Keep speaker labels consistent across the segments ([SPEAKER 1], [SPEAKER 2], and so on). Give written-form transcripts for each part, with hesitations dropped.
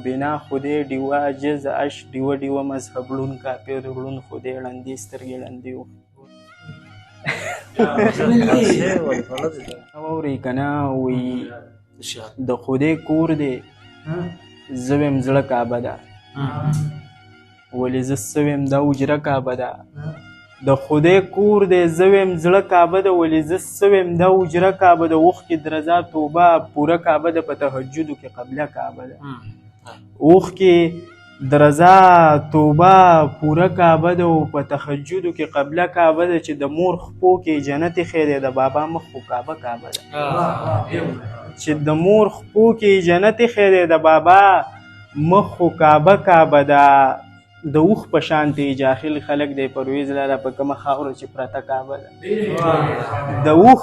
[SPEAKER 1] بنا خدای ډیوه عجز اش ډیوه ډیوه مذهب ړون کافر ړون خدای ړندې سترګې ړندې واورئ که نه وایي د خدای کور دی زه ویم زړه کعبه ده ولې زه څه ویم دا حجره کعبه ده د خدای کور دی زه ویم زړه کعبه ده ولې زه څه ویم دا حجره کعبه ده اوښکې درزا توبه پوره کعبه ده په تهجدو کې قبله کعبه ده اوښکې درزا توبه پوره کعبه ده او په تهجدو کې قبله کعبه ده چې د مور خپو کې جنت خیر دی د بابا مخ خو کعبه کعبه ده چې د مور خپو کې جنت خیر دی د بابا مخ خو کعبه کعبه ده د اوښ په شانتې جاهل خلک دی پرویز لاله په کومه خاوره چې پرته کعبه ده د اوښ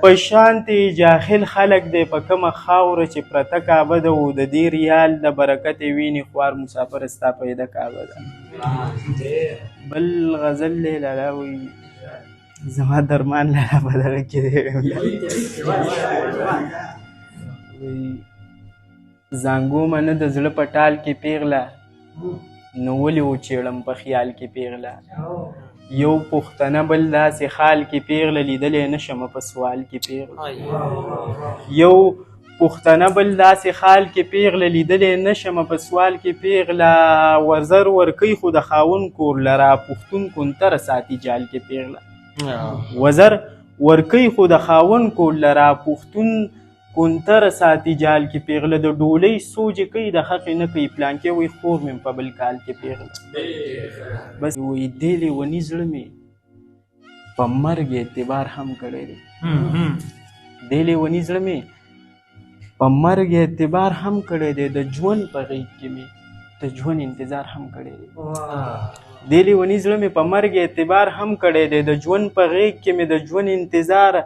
[SPEAKER 1] په شانتې جاهل خلک دی په کومه خاوره چې پرته کعبه ده او د دې ریال د برکت وینې خوار مسافر ستا پیدا کعبه ده بل غزل دی لاله وایي زما درمان لاله په دغه کې دی زانګو منه د زړه په ټال کې پیغله نو ولې وچېړم په خیال کې پیغله یو پښتنه بل داسې خال کې پیغله لیدلی نه شمه په سوال کې پیغله یو پښتنه بل داسې خال کې پیغله لیدلی نه شمه په سوال کې پیغله وزر ورکوي خو د خاون کور لره پښتون کونتره ساتي جال کې پیغله وزر ورکوي خو د خاون کور لره پښتون کونتره ساتي جال کې پیغله د ډولۍ سوجې کوي د حقې نه کوي پلانکې وایي خور مې په بل کال کې پیغله بس وایي دې لیوني زړه مې په مرګ اعتبار هم کړی دی دې لیوني زړه مې په مرګ اعتبار هم کړی دی د ژوند په غېږ کې مې د ژوند انتظار هم کړی دی دې لیوني زړه مې په مرګ اعتبار هم کړی دی د ژوند په غېږ کې مې د ژوند انتظار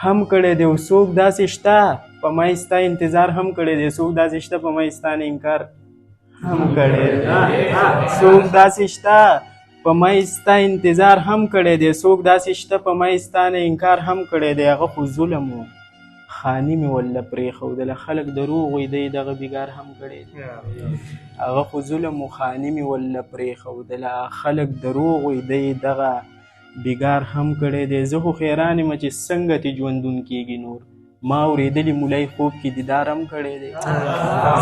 [SPEAKER 1] هم کړی دی او څوک داسې شته په ما ستا انتظار هم کړی دی څوک داسې شته په ما ستا نه انکار هم کړی دی څوک داسې شته په ما ستا انتظار هم کړی دی څوک داسې شته په ما ستا نه انکار هم کړی دی هغه خو ظلم و خاني مې ورله پرېښودله خلک دروغ وایي دی دغه بیګار هم کړی دی هغه خو ظلم و خاني مې ورله پرېښودله خلک دروغ وایي دی دغه بیګار هم کړی دی زه خو حیران یم چې څنګه تې ژوندون کېږي نور ما اورېدلي مولای خوب کې دیدار هم کړی دی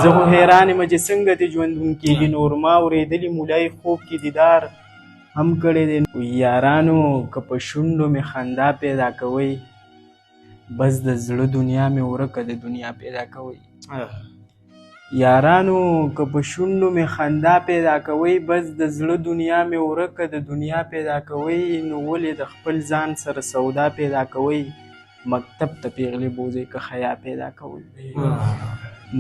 [SPEAKER 1] زه خو حیران یم چې څنګه تې ژوندون کېږي نور ما اورېدلي مولای خوب کې دیدار هم کړی دی یارانو که په شونډو مې خندا پیدا کوئ بس د زړه دنیا مې ورکه د دنیا پیدا کوئ یارانو که په شونډو مې خندا پیدا کوئ بس د زړه دنیا مې ورکه د دنیا پیدا کوئ نو ولې د خپل ځان سره سودا پیدا کوئ مکتب ته پیغلې بوځئ که حیا پیدا کوئ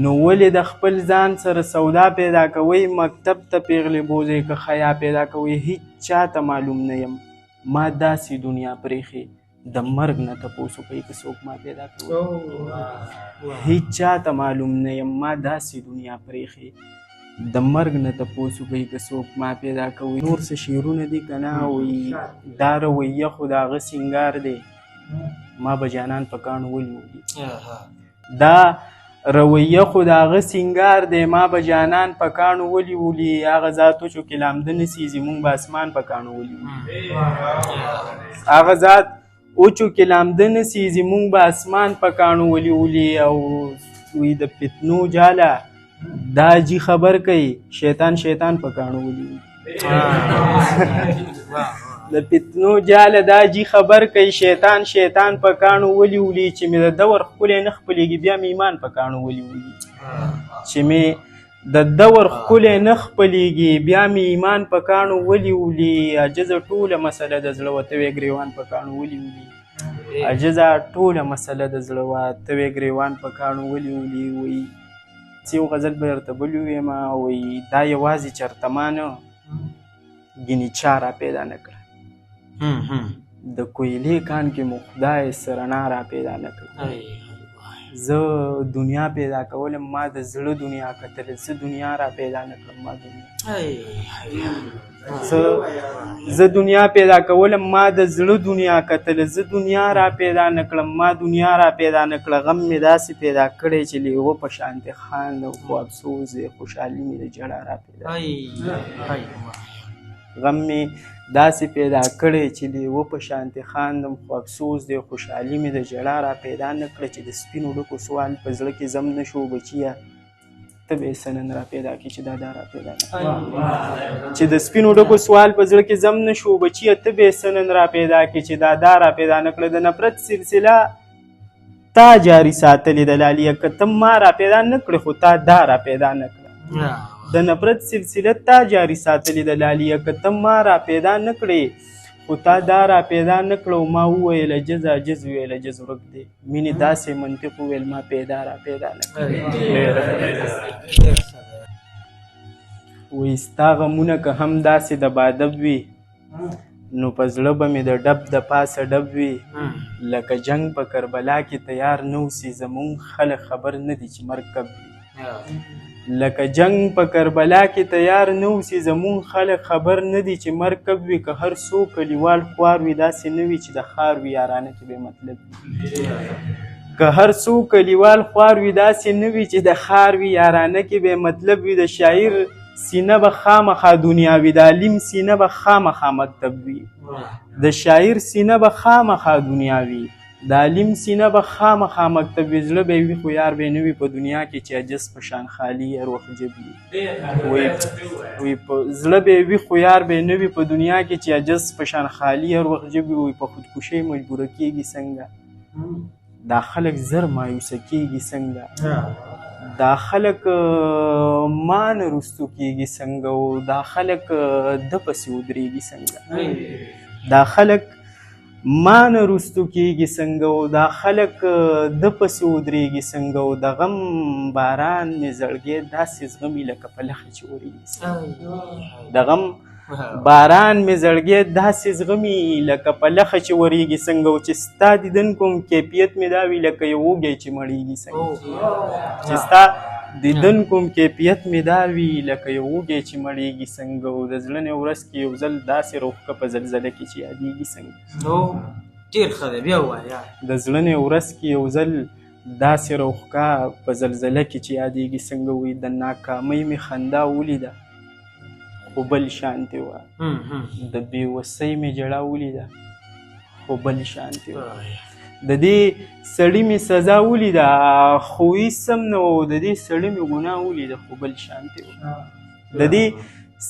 [SPEAKER 1] نو ولې د خپل ځان سره سودا پیدا کوئ مکتب ته پیغلې بوځئ که حیا پیدا کوئ هیڅ چاته معلوم نه یم ما داسې دنیا پرېښې د مرګ نه تپوس وکړئ که څوک ما پیدا کوي هیڅ چاته معلوم نه یم ما داسې دنیا پرېښې د مرګ نه تپوس وکړئ که څوک ما پیدا کوي نور څه شعرونه دي که نه وایي دا رویه خو د هغه سینګار دی ما به جانان په کاڼو ونیولي دا رویه خو د هغه سینګار دی ما به جانان په کاڼو ونیولي هغه ذات وچو کې لامده نسي زمونږ به اسمان په کاڼو ونیولي هغه ذات اوچو کې لامده نسي زمونږ به اسمان په کاڼو ونیولي او وی د فتنو جاله دا جی خبر کوي شیطان شیطان په کاڼو ونیولي د فتنو جاله دا جی خبر کوي شیطان شیطان په کاڼو ونیولي چې مې د دور ښکلی نه خپلېږي بیا مې ایمان په کاڼو ونیولي چې مې د دور ښکلی نه خپلېږي بیا مې ایمان په کاڼو ونیولي عجزه ټوله مسله د زړه وه ته وې ګرېوان په کاڼو ونیولي عجزه ټوله مسله د زړه وه ته وې ګرېوان په کاڼو ونیولي وایي څه یو غزل به درته بل وویمه وایي دا یوازې چرته ما نه ګینې چا را پیدا نه کړه د کویلې کان کې مو خدای څه رڼا را پیدا نه کړه زه دنیا پیدا کولم ما د زړه دنیا کتله زه دنیا را پیدا نه کړم ما دنیا زه دنیا پیدا کولم ما د زړه دنیا کتله زه دنیا را پیدا نه کړم ما دنیا را پیدا نه کړه غم مې داسې پیدا کړی چې لیوه په شانتې خاندم خو افسوس دی خوشحالي مې د جړه را پیدا غم مې داسې پیدا کړی چې لیوه په شانتې خاندم خو افسوس دی خوشحالي مې د جړه را پیدا نه کړه چې د سپینو ډکو سوال په زړه کې زم نه شو بچیه ته به یې څه نن را پیدا کړي چې دا را پیدا نه چې د سپینو ډکو سوال په زړه کې زم نه شو بچیه ته به یې څه نن را پیدا کړي چې دا را پیدا نه کړه د نفرت سلسله تا جاري ساتلې د لالیه که ته ما را پیدا نه کړې خو تا دا را پیدا نه کړه د نفرت سلسله تا جاري ساتلې د لالیه که ته ما را پیدا نه کړې خو تا دا را پیدا نه کړه او ما وویله جز عاجز ویله جز ورک دی مینې داسې منطق وویل ما پیدا را پیدا نه کړې وایي ستا غمونه که هم داسې د بادب وي نو په زړه به مې د ډب د پاسه ډب وي لکه جنگ په کربلا کې تیار نه اوسي زمونږ خلک خبر نه دي چې مرګ کب وي لکه جنگ په کربلا کې تیار نه اوسي زمونږ خلک خبر نه دي چې مرګ کب وي که هر څو کلیوال خوار وي داسې نه وي چې د ښار وي یارانه کې بې مطلب وي که هر څو کلیوال خوار وي داسې نه وي چې د ښار وي یارانه کې بې مطلب وي د شاعر سینه به خامخا دنیا وي د عالم سینه به خامخا مکتب وي د شاعر سینه به خامخا دنیا وي د عالم سینه به خامخا مکتب وي زړه به یې وي خو یار به یې نه وي په دنیا کې چې عجز په شان خالي هر وخت جب وي زړه به یې وي خو یار به یې نه وي په دنیا کې چې عجز په شان خالي هر وخت جب وي په خودکشۍ مجبوره کېږي څنګه دا خلک زر مایوسه کېږي څنګه دا خلک ما نه رستو کېږي څنګه او دا خلک ده پسې ودرېږي څنګه دا خلک ما نه رستو کېږي څنګه او دا خلک ده پسې ودرېږي څنګه او د غم باران مې زړګی داسې زغمي لکه په لخه چې اورېږي د غم باران مې زړګی داسې زغمي لکه په لخه چې ورېږي څنګه او چې ستا دیدن کوم کیفیت مې دا وي لکه یو وږی چې مړېږي څنګه چې ستا دیدن کوم کیفیت مې دا وي لکه یو وږی چې مړېږي څنګه او د زړه نه ورځ کې یو ځل داسې روښکه په زلزله کې چې یادېږي څنګه
[SPEAKER 2] ډېر ښه دی بیا ووایه
[SPEAKER 1] د زړه نه ورځ کې یو ځل داسې روښکه په زلزله کې چې یادېږي څنګه وي د ناکامۍ مې خندا ولیده خو بل شانتې وه د بېوسۍ مې جړه ولیده خو بل شانتې وه د دې سړي مې سزا ولیده خو هېڅ هم نه و د دې سړي مې ګناه ولیده خو بل شانتې وه د دې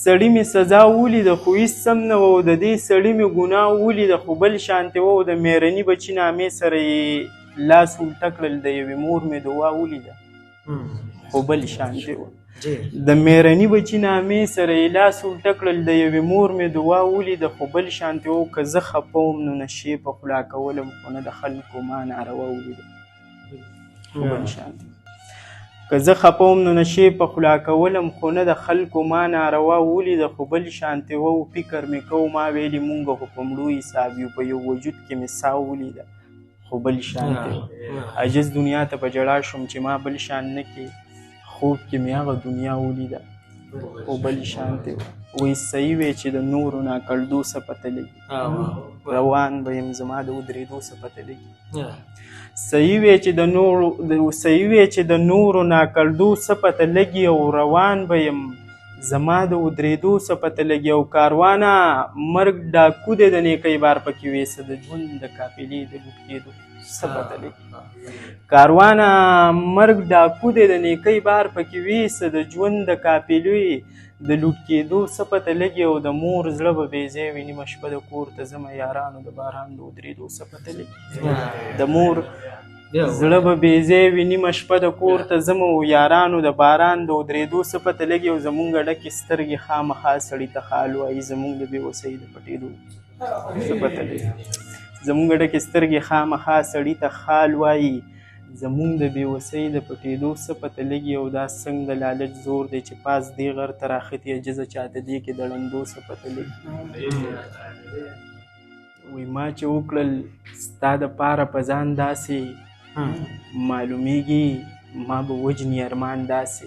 [SPEAKER 1] سړي مې سزا ولیده خو هېڅ هم نه و د دې سړي مې ګناه ولیده خو بل شانتې وه او د مېرني بچي نامې سره یې لاس الټه کړل د یوې مور مې دعا ولیده خو بل شانتې وه د مېرني بچي نامې سره یې لاس الټه کړل د یوې مور مې دعا ولیده خو بل شانتې وه که زه خفه وم نو نشې په خولا کولم خو نه د خلکو ما ناروا ولیده خو بل شانتې که زه خفه وم نو نشې په خولا کولم خو نه د خلکو ما ناروا ولیده خو بل شانتې وه او فکر مې کو ما ویلې مونږ خو په مړو حساب یو په یو وجود کې مې ساه ولیده خو بل شانتې وه عجز دنیا ته په جړا شوم چې ما بل شان نه کې خوب کې مې هغه دنیا ولیده خو بل شانتې وه وایي صحیح وی چې د نورو ناکړدو څه پته لګي روان به یم زما د ودرېدو څه پته لګي صحیح وی چې د نورو ناکړدو څه پته لګي او روان به یم زما د ودرېدو څه پته لګي او کاروانه مرګ ډاکو دی د نیکۍ بار پکې وي څه د ژوند د قافلې د لوټ کېدو څه پته لګي کاروانه مرګ ډاکو دی د نیکۍ بار پکې وي څه د ژوند د قافلې د لوټ کېدو څه پته لګي او د مور زړه به بې ځای وي نیمه شپه د کور ته ځمه یارانو د باران د ودرېدو څه پته لګي د مور زړه به بې ځای وي نیمه شپه د کور ته ځمه او یارانو د باران د ودرېدو څه پته لګي او زمونږ ډکې سترګې خامخا سړي ته خال وایي زمونږ د بېوسۍ د پټېدو څه پته لګي زمونږ ډکې سترګې خامخا سړي ته خال وایي زمونږ د بېوسۍ د پټېدو څه پته لګي او دا څنګ د لالچ زور دی چې پاس دې غر ته راختې عجزه چاته دې کې د ړندو څه پته لګي وایي ما چې وکړل ستا دپاره په ځان داسې معلومیږي ما به وجني ارمان داسې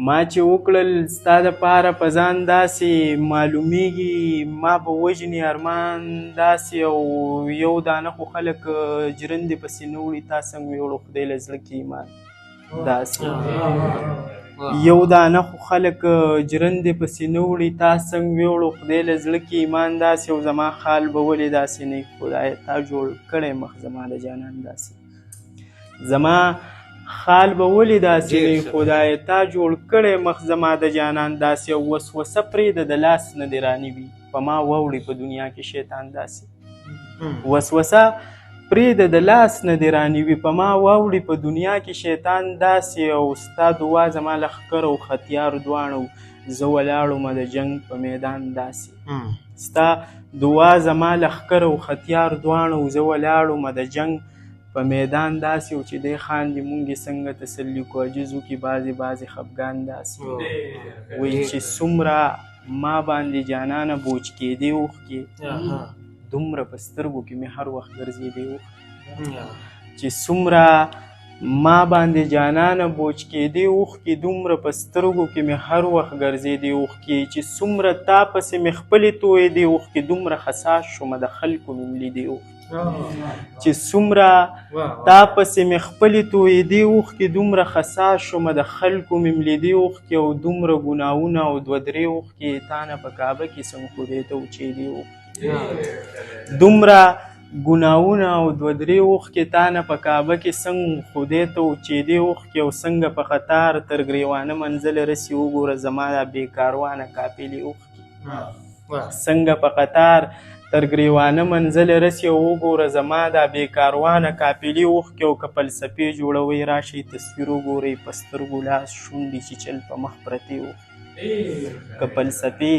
[SPEAKER 1] ما چې وکړل ستا دپاره په ځان داسې معلومیږي ما به وجني ارمان داسې او یو دانه خو خلک جرندې پسې نه وړي تا څنګه ویوړو خدای له زړه کې ایمان داسې یو دانه خو خلک جرندې پسې نه وړي تا څنګه ویوړو خدای له زړه کې ایمان داسې او زما خال به ولې داسې نه وي خدایه تا جوړ کړی مخ زما د جانان داسې زما خال به ولې داسې وي خدایه تا جوړ کړی مخ زما د جانان داسې او وسوسه پرېږده د لاس نه دې رانیوي په ما واوړي په دنیا کې شیطان داسې وسوسه پرېږده د لاس نه دې رانیوي په ما واوړي په دنیا کې شیطان داسې او ستا دعا زما لښکر او ختیار دواړه زه ولاړم د جنګ په میدان داسې ستا دعا زما لښکر او ختیار دواړه زه ولاړم د جنګ په میدان داسې او چې دی خاندي مونږ یې څنګه تسلي کو عجز وکړي بعضې خفګان داسې وایي چې څومره ما باندې جانانه بوج کېدې اوښکې دومره په سترګو کې مې هر وخت ګرځېدې اوښکې چې څومره ما باندې جانانه بوج کېدې اوښکې دومره په سترګو کې مې هر وخت ګرځېدې اوښکې چې څومره تا پسې مې خپلې تویېدې اوښکې دومره حساس شومه د خلکو مې ملیدې اوښکې چې څومره تا پسې مې خپلې تویېدې اوښکې دومره حساس شومه د خلکو مې ملیدې اوښکې او دومره ګناهونه او دوه درې اوښکې تا نه په کعبه کې څنګه خدای ته وچېدې اوښکې دومره ګناهونه او دوه درې اوښکې تا نه په کعبه کې څنګه خدای ته وچېدې اوښکې او څنګه په خطار تر ګریوانه منزله رسي وګوره زما دا بېکاروانه قافلې اوښکې څنګه په قطار تر ګریوانه منزله رسي او وګوره زما دا بېکاروانه قافلې اوښکې او که فلسفې جوړوئ راشئ تصویر وګورئ په سترګو لاس شونډې چیچل په مخ پرتې اوښکې که فلسفې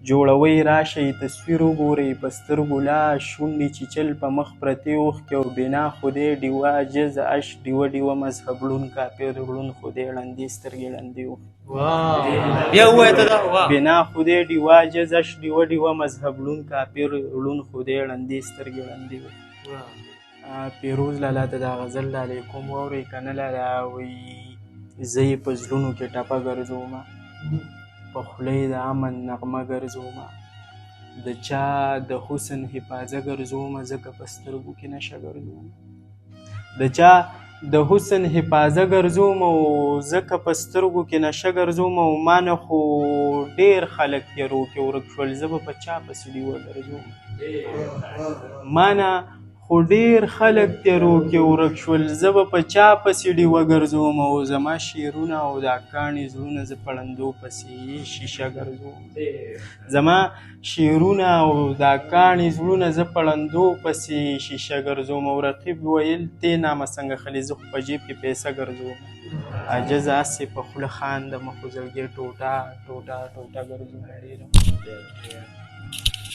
[SPEAKER 1] جوړوئ راشئ تصویر وګورئ په سترګو لاس شونډې چیچل په مخ پرتې اوښکې او بنا خدای ډیوه عجز اش ډیوه ډیوه مذهب ړوند کافر ړوند خدای ړندې سترګې ړندې اوښکې
[SPEAKER 2] بیا ووایه ته دا
[SPEAKER 1] بنا خدای ډیوه عجز اش ډیوه ډیوه مذهب ړوند کافر ړوند خدای ړندې سترګې ړندې اوښکې پیروز لالا ته دا غزل لالی کوم واورئ که نه لالا وایي زه یې په زړونو کې ټپه ګرځومه په خوله یې د امن نغمه ګرځومه د چا د حسن حفاظه ګرځومه ځکه په سترګو کې نشه ګرځومه د چا د حسن حفاظه ګرځومه او ځکه په سترګو کې نشه ګرځومه او ما نه خو ډېر خلک تیرو کې ورک شول زه به په چا پسې ډیوه ګرځوم ما نه خو ډېر خلک تیرو کې ورک شول زه به په چا پسې ډیوه ګرځوم او زما شعرونه او دا کاڼي زړونه زه په ړندو پسې شیشه ګرځوم زما شعرونه او دا کاڼي زړونه زه په ړندو پسې شیشه ګرځوم او رقیب ویل تی نامه څنګه خلي زه خو په جیب کې پیسه ګرځوم عجز هسې په خوله خاندم خو زړګی ټوټه ټوټه ټوټه ګرځوم ډېره